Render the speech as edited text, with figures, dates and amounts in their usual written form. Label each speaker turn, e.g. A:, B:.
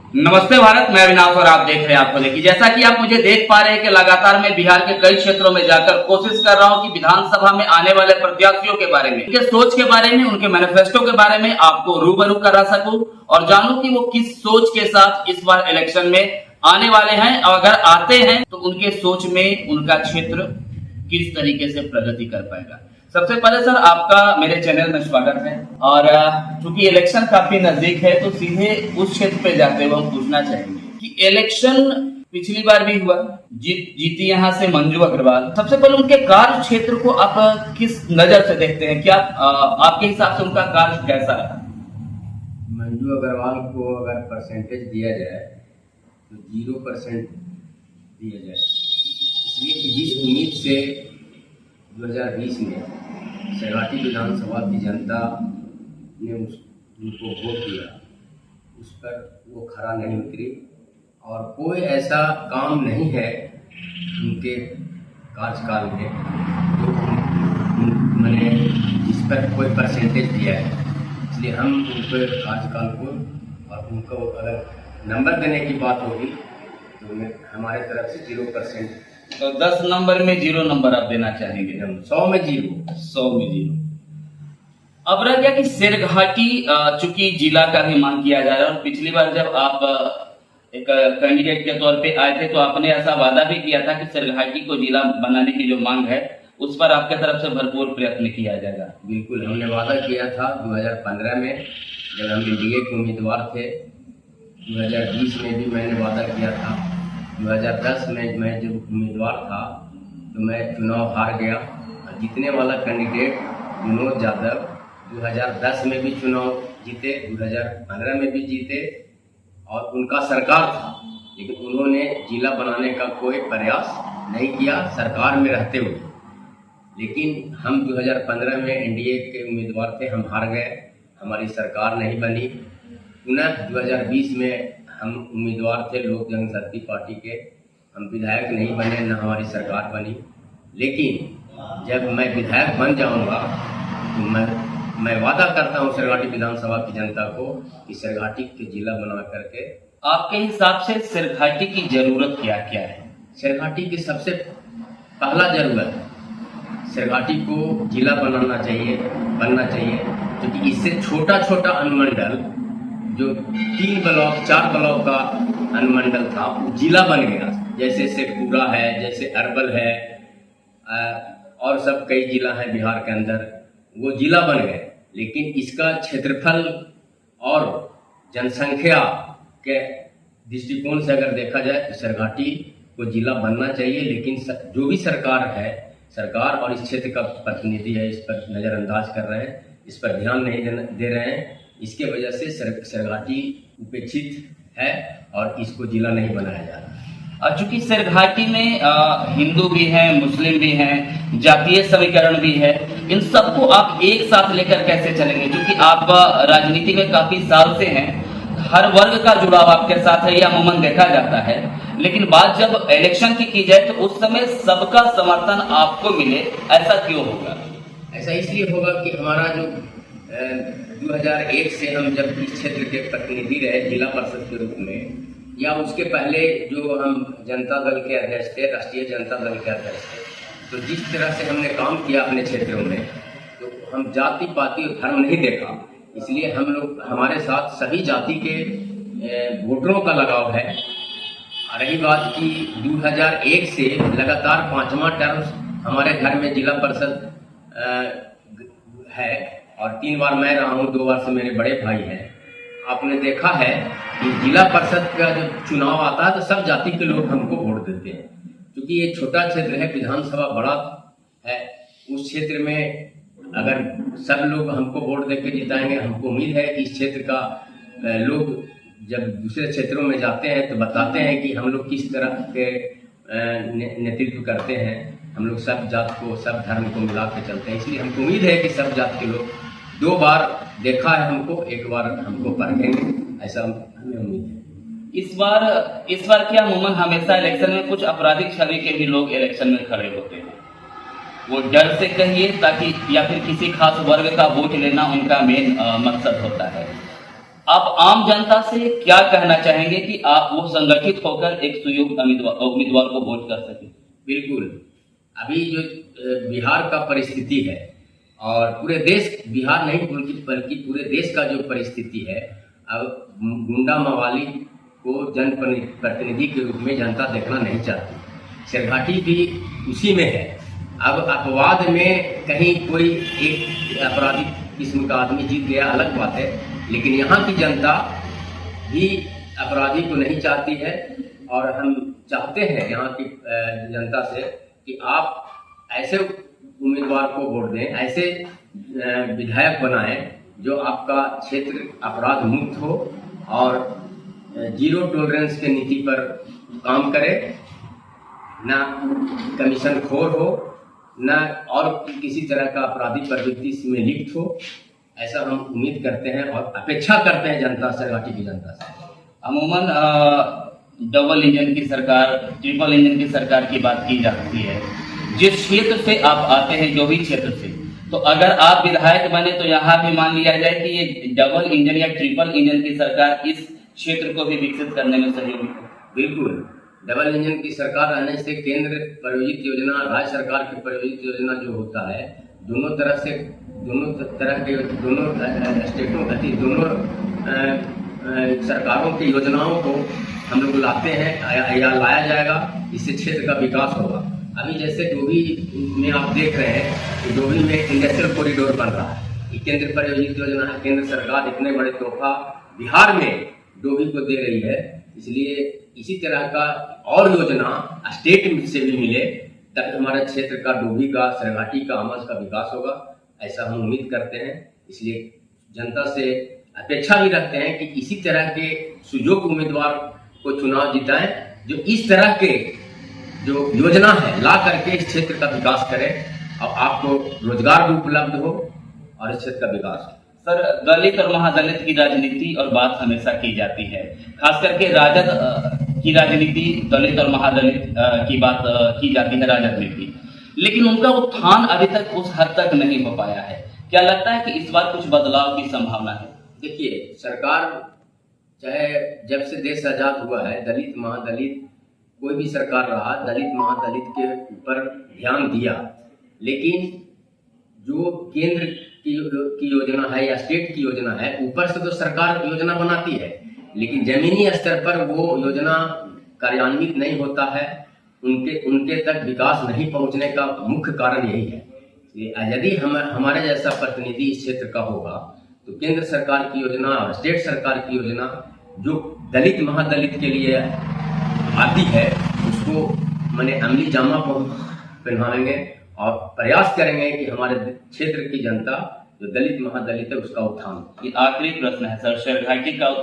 A: नमस्ते भारत, मैं अविनाश और आप देख रहे हैं आपको देखिए। जैसा कि आप मुझे देख पा रहे हैं कि लगातार मैं बिहार के कई क्षेत्रों में जाकर कोशिश कर रहा हूं कि विधानसभा में आने वाले प्रत्याशियों के बारे में, उनके सोच के बारे में, उनके मैनिफेस्टो के बारे में आपको रूबरू करा सकूं और जानूं कि वो किस सोच के साथ इस बार इलेक्शन में आने वाले हैं और अगर आते हैं तो उनके सोच में उनका क्षेत्र किस तरीके से प्रगति कर पाएगा। सबसे पहले सर आपका मेरे चैनल में स्वागत है और चूंकि इलेक्शन काफी नजदीक है तो सीधे उस क्षेत्र पे जाते हुए हम पूछना चाहेंगे कि इलेक्शन पिछली बार भी हुआ, जीती यहाँ से मंजू अग्रवाल। सबसे पहले उनके कार्य क्षेत्र को आप किस नजर से देखते हैं? क्या आपके हिसाब से उनका कार्य कैसा रहा?
B: मंजू अग्रवाल को अगर परसेंटेज दिया जाए तो 0% दिया जाए, इसलिए कि जिस उम्मीद से 2020 में सरघाटी विधानसभा की जनता ने उनको वोट दिया, उस पर वो खरा नहीं उतरी और कोई ऐसा काम नहीं है उनके कार्यकाल में जो मैंने जिस पर कोई परसेंटेज दिया है। इसलिए हम उनके कार्यकाल को और उनको अगर नंबर देने की बात होगी तो हमारे तरफ से 0%।
A: तो 10 नंबर में 0 नंबर आप देना चाहेंगे?
B: 100 में 0।
A: 100 में 0। अब रह गया कि सिरघाटी चूंकि जिला का भी मांग किया जा रहा है और पिछली बार जब आप एक कैंडिडेट के तौर पे आए थे तो आपने ऐसा वादा भी किया था कि सिरघाटी को जिला बनाने की जो मांग है उस पर आपके तरफ से भरपूर प्रयत्न किया जाएगा।
B: बिल्कुल, हमने वादा किया था 2015 में जब हम एनडीए के उम्मीदवार थे। 2020 में भी मैंने वादा किया था। 2010 में मैं जब उम्मीदवार था तो मैं चुनाव हार गया। जीतने वाला कैंडिडेट विनोद यादव 2010 में भी चुनाव जीते, 2015 में भी जीते और उनका सरकार था, लेकिन उन्होंने जिला बनाने का कोई प्रयास नहीं किया सरकार में रहते हुए। लेकिन हम 2015 में एनडीए के उम्मीदवार थे, हम हार गए, हमारी सरकार नहीं बनी। पुनः 2020 में हम उम्मीदवार थे लोक जनशक्ति पार्टी के, हम विधायक नहीं बने, न हमारी सरकार बनी। लेकिन जब मैं विधायक बन जाऊंगा तो मैं वादा करता हूं सिरघाटी विधानसभा की जनता को कि सिरघाटी के जिला बना करके।
A: आपके हिसाब से सिरघाटी की जरूरत क्या क्या है?
B: सिरघाटी की सबसे पहला जरूरत सिरघाटी को जिला बनना चाहिए, क्योंकि इससे छोटा छोटा अनुमंडल जो 3 ब्लॉक 4 ब्लॉक का अनुमंडल था वो जिला बन गया। जैसे शेखपुरा है, जैसे अरवल है और सब कई जिला हैं बिहार के अंदर, वो जिला बन गए। लेकिन इसका क्षेत्रफल और जनसंख्या के दृष्टिकोण से अगर देखा जाए तो सिरघाटी को जिला बनना चाहिए। लेकिन जो भी सरकार और इस क्षेत्र का प्रतिनिधि है, इस पर नज़रअंदाज कर रहे हैं, इस पर ध्यान नहीं दे रहे हैं। इसके वजह से सिरघाटी उपेक्षित है और इसको जिला नहीं बनाया जा रहा है।
A: चूंकि सिरघाटी में हिंदू भी हैं, मुस्लिम भी हैं, जातीय समीकरण भी है, इन सबको आप एक साथ लेकर कैसे चलेंगे? क्योंकि आप राजनीति में काफी साल से हैं, हर वर्ग का जुड़ाव आपके साथ है, यह अमूमन देखा जाता है। लेकिन बात जब इलेक्शन की जाए तो उस समय सबका समर्थन आपको मिले, ऐसा क्यों होगा?
B: ऐसा इसलिए होगा कि हमारा जो 2001 से हम जब इस क्षेत्र के प्रतिनिधि रहे जिला परिषद के रूप में, या उसके पहले जो हम जनता दल के अध्यक्ष थे, राष्ट्रीय जनता दल के अध्यक्ष थे, तो जिस तरह से हमने काम किया अपने क्षेत्रों में, तो हम जाति पाति और धर्म नहीं देखा। इसलिए हम लोग, हमारे साथ सभी जाति के वोटरों का लगाव है। रही बात कि 2001 से लगातार 5वां टर्म हमारे घर में जिला परिषद है और 3 बार मैं रहा हूँ, 2 बार से मेरे बड़े भाई हैं। आपने देखा है कि जिला परिषद का जब चुनाव आता है तो सब जाति के लोग हमको वोट देते हैं, क्योंकि ये छोटा क्षेत्र है, विधानसभा बड़ा है। उस क्षेत्र में अगर सब लोग हमको वोट देकर जिताएंगे, हमको उम्मीद है कि इस क्षेत्र का लोग जब दूसरे क्षेत्रों में जाते हैं तो बताते हैं कि हम लोग किस तरह के नेतृत्व करते हैं, हम लोग सब जात को, सब धर्म को मिला के चलते हैं। इसलिए हमको उम्मीद है कि सब जात के लोग 2 बार देखा है हमको, 1 बार हमको परखेंगे, ऐसा हमें उम्मीद है।
A: इस बार क्या अमूमन हमेशा इलेक्शन में कुछ आपराधिक छवि के भी लोग इलेक्शन में खड़े होते हैं, वो डर से कहिए ताकि, या फिर किसी खास वर्ग का वोट लेना उनका मेन मकसद होता है। आप आम जनता से क्या कहना चाहेंगे कि आप वो संगठित होकर एक सुयोग्य उम्मीदवार को वोट कर सके?
B: बिल्कुल। अभी जो बिहार का परिस्थिति है और पूरे देश, बिहार नहीं बल्कि पूरे देश का जो परिस्थिति है, अब गुंडा मवाली को जनप्रतिनिधि के रूप में जनता देखना नहीं चाहती। सिरघाटी भी उसी में है। अब अपवाद में कहीं कोई एक आपराधिक किस्म का आदमी जीत गया अलग बात है, लेकिन यहाँ की जनता भी अपराधी को नहीं चाहती है। और हम चाहते हैं यहाँ की जनता से कि आप ऐसे उम्मीदवार को वोट दें, ऐसे विधायक बनाएं जो आपका क्षेत्र अपराध मुक्त हो और जीरो टॉलरेंस के नीति पर काम करे, ना कमीशन खोर हो, न और किसी तरह का आपराधिक प्रवृत्ति में लिप्त हो। ऐसा हम उम्मीद करते हैं और अपेक्षा करते हैं जनता से, घाटी की जनता से।
A: अमूमन डबल इंजन की सरकार, ट्रिपल इंजन की सरकार की बात की जाती है। जिस क्षेत्र से आप आते हैं, जो भी क्षेत्र से, तो अगर आप विधायक बने तो यहाँ भी मान लिया जाए कि ये डबल इंजन या ट्रिपल इंजन की सरकार इस क्षेत्र को भी विकसित करने में सहयोगी है।
B: बिल्कुल। डबल इंजन की सरकार रहने से केंद्र प्रायोजित योजना, राज्य सरकार की प्रायोजित योजना जो होता है, दोनों तरह के दोनों स्टेटों दोनों सरकारों की योजनाओं को हम लोग लाते हैं या लाया जाएगा, इससे क्षेत्र का विकास होगा। अभी जैसे डोभी में आप देख रहे हैं कि डोभी में इंडस्ट्रियल कॉरिडोर बन रहा है। ये केंद्र प्रायोजित योजना है। केंद्र सरकार इतने बड़े तोहफा बिहार में डोभी को दे रही है, इसलिए इसी तरह का और योजना स्टेट से भी मिले, तब हमारे क्षेत्र का, डोभी का, सिरघाटी का, आमस का विकास होगा। ऐसा हम उम्मीद करते हैं। इसलिए जनता से अपेक्षा भी रखते हैं कि इसी तरह के सुयोग्य उम्मीदवार को चुनाव जिताएं, जो इस तरह के जो योजना है ला करके इस क्षेत्र का विकास करें और आपको रोजगार भी उपलब्ध हो और इस क्षेत्र का विकास हो।
A: सर, दलित और महादलित की राजनीति और बात हमेशा की जाती है, खास करके राजद की राजनीति, दलित और महादलित की बात की जाती है, राजद में भी, लेकिन उनका उत्थान अभी तक उस हद तक नहीं हो पाया है। क्या लगता है कि इस बार कुछ बदलाव की संभावना है?
B: देखिए, सरकार चाहे जब से देश आजाद हुआ है, दलित महादलित कोई भी सरकार रहा, दलित महादलित के ऊपर ध्यान दिया, लेकिन जो केंद्र की योजना है या स्टेट की योजना है, ऊपर से तो सरकार योजना बनाती है, लेकिन जमीनी स्तर पर वो योजना कार्यान्वित नहीं होता है। उनके तक विकास नहीं पहुंचने का मुख्य कारण यही है। यदि हमारे जैसा प्रतिनिधि इस क्षेत्र का होगा, तो केंद्र सरकार की योजना और स्टेट सरकार की योजना जो दलित महादलित के लिए आती है, उसको मैंने अमली जामा पहनाएंगे और प्रयास करेंगे कि हमारे क्षेत्र की जनता जो दलित महादलित है उसका उत्थान।
A: ये आखिरी प्रश्न है सर, सिरघाटी का